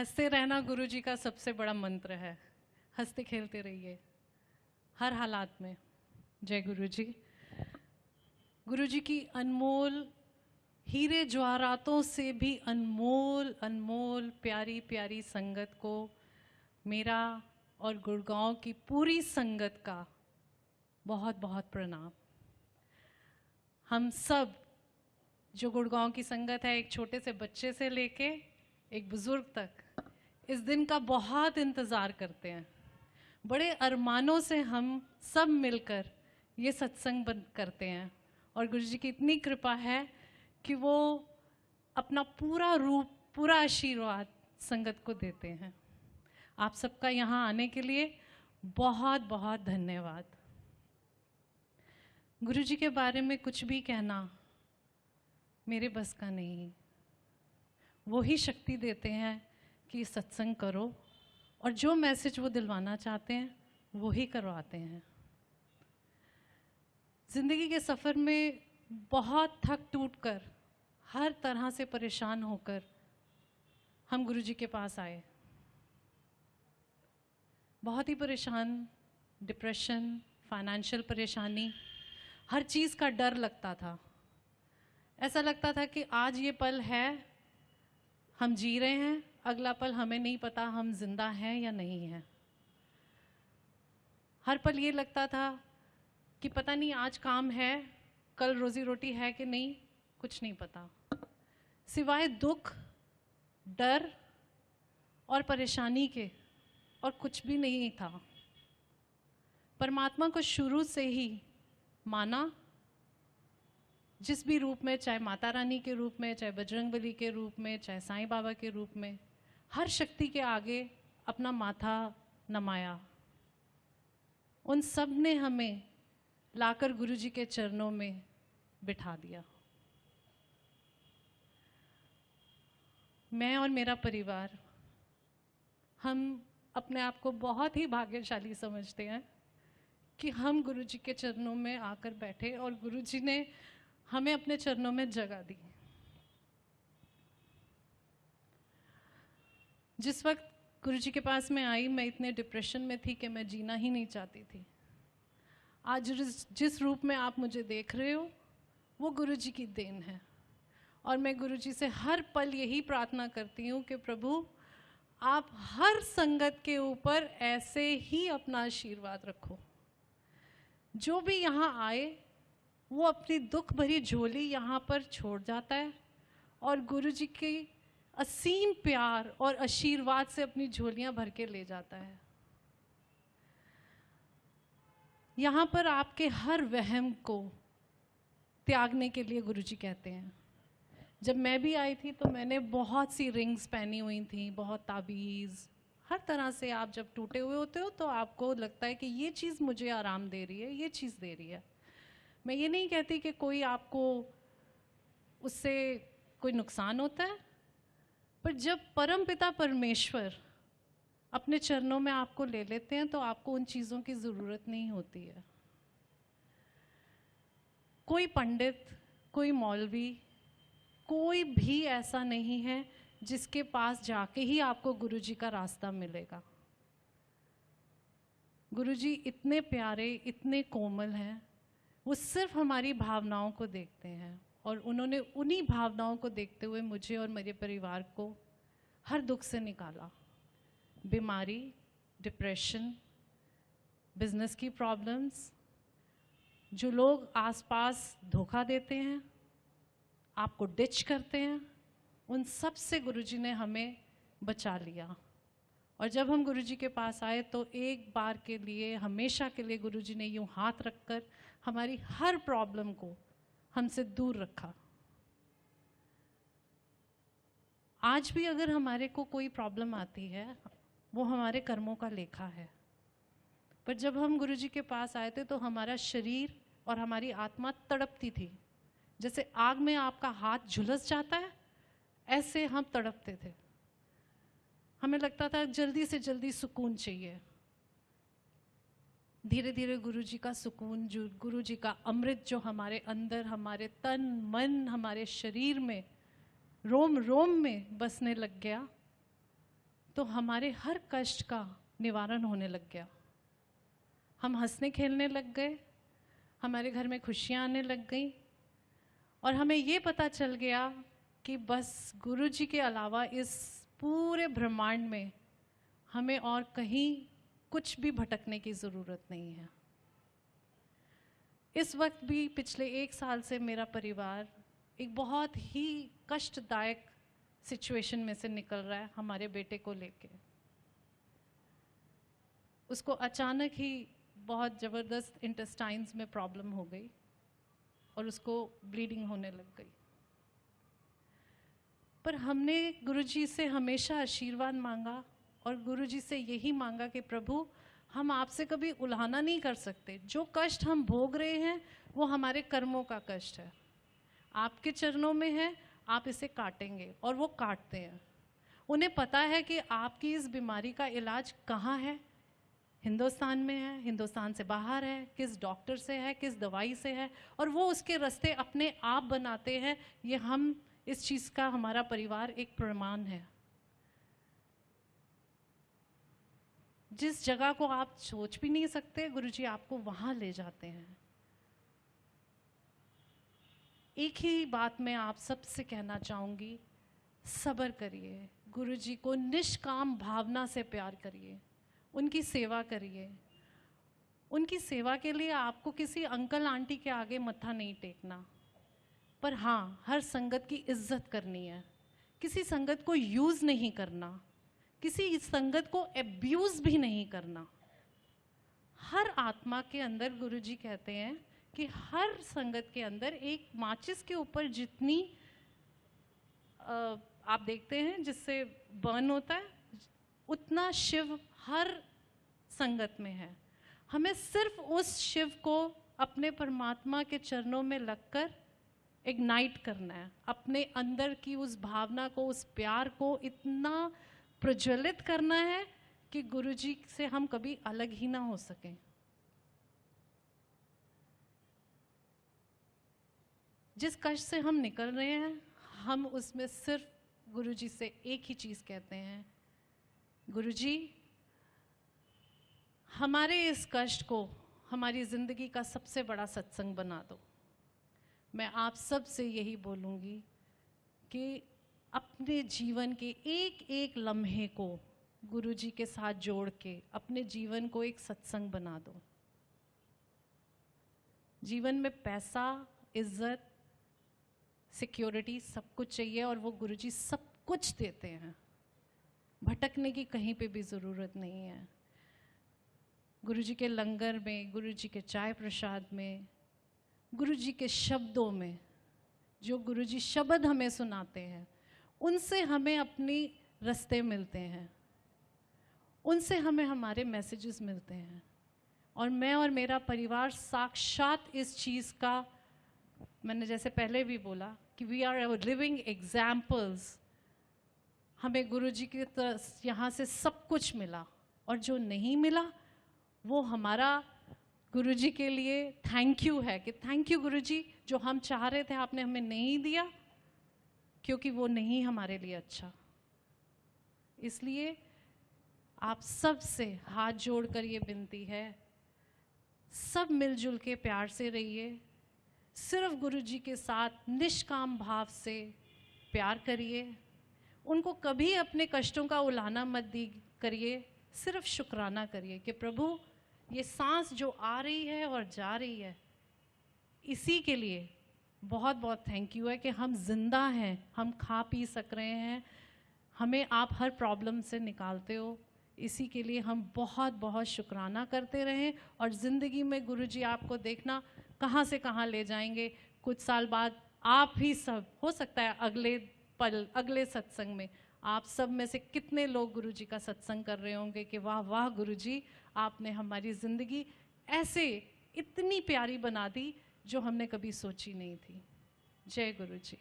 हंसते रहना गुरु जी का सबसे बड़ा मंत्र है। हंसते खेलते रहिए हर हालात में। जय गुरु जी। गुरु जी की अनमोल, हीरे जवाहरातों से भी अनमोल अनमोल प्यारी प्यारी संगत को मेरा और गुड़गांव की पूरी संगत का बहुत बहुत प्रणाम। हम सब जो गुड़गांव की संगत है, एक छोटे से बच्चे से लेके एक बुजुर्ग तक, इस दिन का बहुत इंतज़ार करते हैं। बड़े अरमानों से हम सब मिलकर ये सत्संग बंद करते हैं और गुरु जी की इतनी कृपा है कि वो अपना पूरा रूप, पूरा आशीर्वाद संगत को देते हैं। आप सबका यहाँ आने के लिए बहुत बहुत धन्यवाद। गुरु जी के बारे में कुछ भी कहना मेरे बस का नहीं। वो ही शक्ति देते हैं कि सत्संग करो और जो मैसेज वो दिलवाना चाहते हैं वो ही करवाते हैं। ज़िंदगी के सफ़र में बहुत थक टूट कर, हर तरह से परेशान होकर हम गुरु जी के पास आए। बहुत ही परेशान, डिप्रेशन, फाइनेंशियल परेशानी, हर चीज़ का डर लगता था। ऐसा लगता था कि आज ये पल है, हम जी रहे हैं, अगला पल हमें नहीं पता हम जिंदा हैं या नहीं हैं। हर पल ये लगता था कि पता नहीं आज काम है, कल रोजी रोटी है कि नहीं, कुछ नहीं पता। सिवाय दुख, डर और परेशानी के और कुछ भी नहीं था। परमात्मा को शुरू से ही माना, जिस भी रूप में, चाहे माता रानी के रूप में, चाहे बजरंगबली के रूप में, चाहे साईं बाबा के रूप में, हर शक्ति के आगे अपना माथा नमाया। उन सब ने हमें लाकर गुरु जी के चरणों में बिठा दिया। मैं और मेरा परिवार, हम अपने आप को बहुत ही भाग्यशाली समझते हैं कि हम गुरु जी के चरणों में आकर बैठे और गुरु जी ने हमें अपने चरणों में जगह दी। जिस वक्त गुरु जी के पास मैं आई, मैं इतने डिप्रेशन में थी कि मैं जीना ही नहीं चाहती थी। आज जिस रूप में आप मुझे देख रहे हो, वो गुरु जी की देन है। और मैं गुरु जी से हर पल यही प्रार्थना करती हूँ कि प्रभु, आप हर संगत के ऊपर ऐसे ही अपना आशीर्वाद रखो। जो भी यहाँ आए वो अपनी दुख भरी झोली यहाँ पर छोड़ जाता है और गुरु जी की असीम प्यार और आशीर्वाद से अपनी झोलियाँ भर के ले जाता है। यहाँ पर आपके हर वहम को त्यागने के लिए गुरु जी कहते हैं। जब मैं भी आई थी तो मैंने बहुत सी रिंग्स पहनी हुई थी, बहुत ताबीज़, हर तरह से। आप जब टूटे हुए होते हो तो आपको लगता है कि ये चीज़ मुझे आराम दे रही है, ये चीज़ दे रही है। मैं ये नहीं कहती कि कोई आपको उससे कोई नुकसान होता है, पर जब परमपिता परमेश्वर अपने चरणों में आपको ले लेते हैं तो आपको उन चीज़ों की ज़रूरत नहीं होती है। कोई पंडित, कोई मौलवी, कोई भी ऐसा नहीं है जिसके पास जाके ही आपको गुरु जी का रास्ता मिलेगा। गुरु जी इतने प्यारे, इतने कोमल हैं। वो सिर्फ हमारी भावनाओं को देखते हैं और उन्होंने उन्हीं भावनाओं को देखते हुए मुझे और मेरे परिवार को हर दुख से निकाला। बीमारी, डिप्रेशन, बिजनेस की प्रॉब्लम्स, जो लोग आसपास धोखा देते हैं, आपको डिच करते हैं, उन सब से गुरु जी ने हमें बचा लिया। और जब हम गुरु जी के पास आए तो एक बार के लिए, हमेशा के लिए गुरु जी ने यूँ हाथ रखकर हमारी हर प्रॉब्लम को हमसे दूर रखा। आज भी अगर हमारे को कोई प्रॉब्लम आती है, वो हमारे कर्मों का लेखा है। पर जब हम गुरु जी के पास आए थे तो हमारा शरीर और हमारी आत्मा तड़पती थी। जैसे आग में आपका हाथ झुलस जाता है, ऐसे हम तड़पते थे। हमें लगता था जल्दी से जल्दी सुकून चाहिए। धीरे धीरे गुरु जी का सुकून, जो गुरु जी का अमृत जो हमारे अंदर, हमारे तन मन, हमारे शरीर में, रोम रोम में बसने लग गया। तो हमारे हर कष्ट का निवारण होने लग गया। हम हंसने खेलने लग गए, हमारे घर में खुशियाँ आने लग गई, और हमें ये पता चल गया कि बस गुरु जी के अलावा इस पूरे ब्रह्मांड में हमें और कहीं कुछ भी भटकने की ज़रूरत नहीं है। इस वक्त भी पिछले 1 साल से मेरा परिवार एक बहुत ही कष्टदायक सिचुएशन में से निकल रहा है हमारे बेटे को लेके। उसको अचानक ही बहुत ज़बरदस्त इंटेस्टाइन्स में प्रॉब्लम हो गई और उसको ब्लीडिंग होने लग गई। पर हमने गुरुजी से हमेशा आशीर्वाद मांगा और गुरुजी से यही मांगा कि प्रभु, हम आपसे कभी उल्हाना नहीं कर सकते। जो कष्ट हम भोग रहे हैं वो हमारे कर्मों का कष्ट है, आपके चरणों में है, आप इसे काटेंगे। और वो काटते हैं। उन्हें पता है कि आपकी इस बीमारी का इलाज कहाँ है, हिंदुस्तान में है, हिंदुस्तान से बाहर है, किस डॉक्टर से है, किस दवाई से है, और वो उसके रास्ते अपने आप बनाते हैं। ये हम इस चीज़ का हमारा परिवार एक प्रमाण है। जिस जगह को आप सोच भी नहीं सकते, गुरुजी आपको वहाँ ले जाते हैं। एक ही बात मैं आप सबसे कहना चाहूँगी, सब्र करिए, गुरुजी को निष्काम भावना से प्यार करिए, उनकी सेवा करिए। उनकी सेवा के लिए आपको किसी अंकल आंटी के आगे मत्था नहीं टेकना, पर हाँ, हर संगत की इज्जत करनी है। किसी संगत को यूज़ नहीं करना, किसी संगत को एब्यूज़ भी नहीं करना। हर आत्मा के अंदर गुरुजी कहते हैं कि हर संगत के अंदर एक माचिस के ऊपर जितनी आप देखते हैं जिससे बर्न होता है, उतना शिव हर संगत में है। हमें सिर्फ उस शिव को अपने परमात्मा के चरणों में लगकर इग्नाइट करना है, अपने अंदर की उस भावना को, उस प्यार को इतना प्रज्वलित करना है कि गुरुजी से हम कभी अलग ही ना हो सकें। जिस कष्ट से हम निकल रहे हैं, हम उसमें सिर्फ गुरुजी से एक ही चीज़ कहते हैं, गुरुजी, हमारे इस कष्ट को हमारी ज़िंदगी का सबसे बड़ा सत्संग बना दो। मैं आप सब से यही बोलूँगी कि अपने जीवन के एक एक लम्हे को गुरुजी के साथ जोड़ के अपने जीवन को एक सत्संग बना दो। जीवन में पैसा, इज्जत, सिक्योरिटी सब कुछ चाहिए और वो गुरुजी सब कुछ देते हैं। भटकने की कहीं पे भी ज़रूरत नहीं है। गुरुजी के लंगर में, गुरुजी के चाय प्रसाद में, गुरुजी के शब्दों में, जो गुरुजी शब्द हमें सुनाते हैं, उनसे हमें अपनी रास्ते मिलते हैं, उनसे हमें हमारे मैसेजेस मिलते हैं। और मैं और मेरा परिवार साक्षात इस चीज़ का, मैंने जैसे पहले भी बोला कि वी आर लिविंग एग्जाम्पल्स। हमें गुरुजी की तरफ यहाँ से सब कुछ मिला, और जो नहीं मिला वो हमारा गुरुजी के लिए थैंक यू है कि थैंक यू गुरुजी, जो हम चाह रहे थे आपने हमें नहीं दिया, क्योंकि वो नहीं हमारे लिए अच्छा। इसलिए आप सब से हाथ जोड़कर ये विनती है, सब मिलजुल के प्यार से रहिए, सिर्फ गुरुजी के साथ निष्काम भाव से प्यार करिए, उनको कभी अपने कष्टों का उलाहना मत करिए, सिर्फ शुक्राना करिए कि प्रभु, ये सांस जो आ रही है और जा रही है, इसी के लिए बहुत बहुत थैंक यू है कि हम जिंदा हैं, हम खा पी सक रहे हैं, हमें आप हर प्रॉब्लम से निकालते हो। इसी के लिए हम बहुत बहुत शुक्राना करते रहें। और ज़िंदगी में गुरुजी आपको देखना कहाँ से कहाँ ले जाएंगे। कुछ साल बाद आप ही सब, हो सकता है अगले पल, अगले सत्संग में आप सब में से कितने लोग गुरुजी का सत्संग कर रहे होंगे कि वाह वाह गुरुजी, आपने हमारी ज़िंदगी ऐसे इतनी प्यारी बना दी जो हमने कभी सोची नहीं थी। जय गुरुजी।